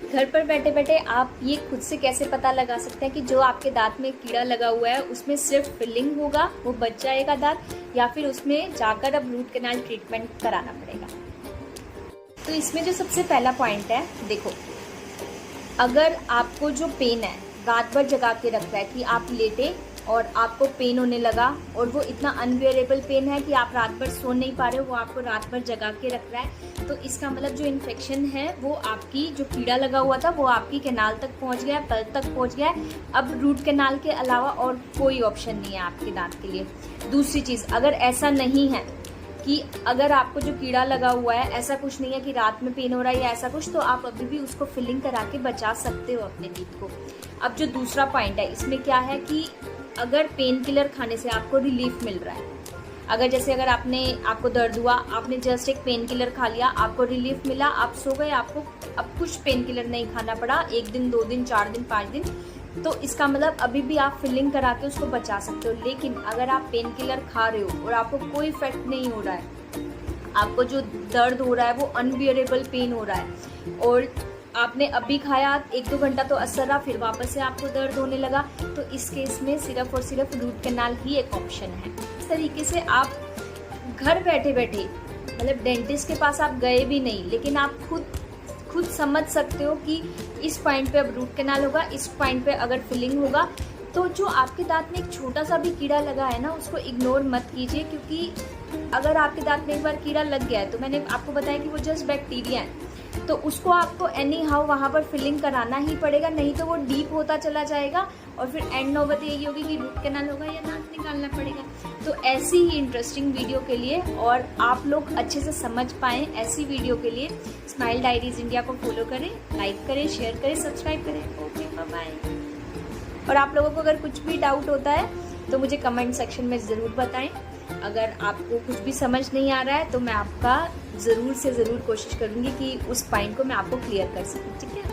घर पर बैठे बैठे आप ये खुद से कैसे पता लगा सकते हैं कि जो आपके दांत में कीड़ा लगा हुआ है उसमें सिर्फ फिलिंग होगा, वो बच जाएगा दांत, या फिर उसमें जाकर अब रूट कैनाल ट्रीटमेंट कराना पड़ेगा। तो इसमें जो सबसे पहला पॉइंट है, देखो, अगर आपको जो पेन है रात भर जगा के रख रहा है कि आप लेटे और आपको पेन होने लगा और वो इतना अनबियरेबल पेन है कि आप रात भर सो नहीं पा रहे हो, वो आपको रात भर जगा के रख रहा है, तो इसका मतलब जो इन्फेक्शन है वो आपकी, जो कीड़ा लगा हुआ था वो आपकी कैनाल तक पहुंच गया है, पल तक पहुंच गया है। अब रूट कैनाल के अलावा और कोई ऑप्शन नहीं है आपके दांत के लिए। दूसरी चीज़, अगर ऐसा नहीं है कि अगर आपको जो कीड़ा लगा हुआ है ऐसा कुछ नहीं है कि रात में पेन हो रहा है या ऐसा कुछ, तो आप अभी भी उसको फिलिंग करा के बचा सकते हो अपने टीथ को। अब जो दूसरा पॉइंट है, इसमें क्या है कि अगर पेन किलर खाने से आपको रिलीफ मिल रहा है, अगर आपको दर्द हुआ, आपने जस्ट एक पेन किलर खा लिया, आपको रिलीफ मिला, आप सो गए, आपको अब कुछ पेन किलर नहीं खाना पड़ा, 1 दिन 2 दिन 4 दिन 5 दिन, तो इसका मतलब अभी भी आप फिलिंग करा के उसको बचा सकते हो। लेकिन अगर आप पेन किलर खा रहे हो और आपको कोई इफेक्ट नहीं हो रहा है, आपको जो दर्द हो रहा है वो अनबियरेबल पेन हो रहा है और आपने अभी खाया, 1-2 घंटा तो असर रहा, फिर वापस से आपको दर्द होने लगा, तो इस केस में सिर्फ और सिर्फ रूट कैनाल ही एक ऑप्शन है। इस तरीके से आप घर बैठे बैठे, मतलब डेंटिस्ट के पास आप गए भी नहीं, लेकिन आप खुद समझ सकते हो कि इस पॉइंट पे अब रूट कैनाल होगा, इस पॉइंट पे अगर फिलिंग होगा। तो जो आपके दांत में एक छोटा सा भी कीड़ा लगा है ना, उसको इग्नोर मत कीजिए, क्योंकि अगर आपके दांत में एक बार कीड़ा लग गया है तो मैंने आपको बताया कि वो जस्ट बैक्टीरिया है, तो उसको आपको एनी हाउ वहाँ पर फिलिंग कराना ही पड़ेगा, नहीं तो वो डीप होता चला जाएगा और फिर एंड नौबत यही होगी कि रूट कैनाल होगा या दांत निकालना पड़ेगा। तो ऐसी ही इंटरेस्टिंग वीडियो के लिए और आप लोग अच्छे से समझ पाएँ ऐसी वीडियो के लिए स्माइल डायरीज इंडिया को फॉलो करें, लाइक करें, शेयर करें, सब्सक्राइब करें। Okay, bye bye. और आप लोगों को अगर कुछ भी डाउट होता है तो मुझे कमेंट सेक्शन में ज़रूर बताएं। अगर आपको कुछ भी समझ नहीं आ रहा है तो मैं आपका ज़रूर से ज़रूर कोशिश करूँगी कि उस पॉइंट को मैं आपको क्लियर कर सकूँ। ठीक है?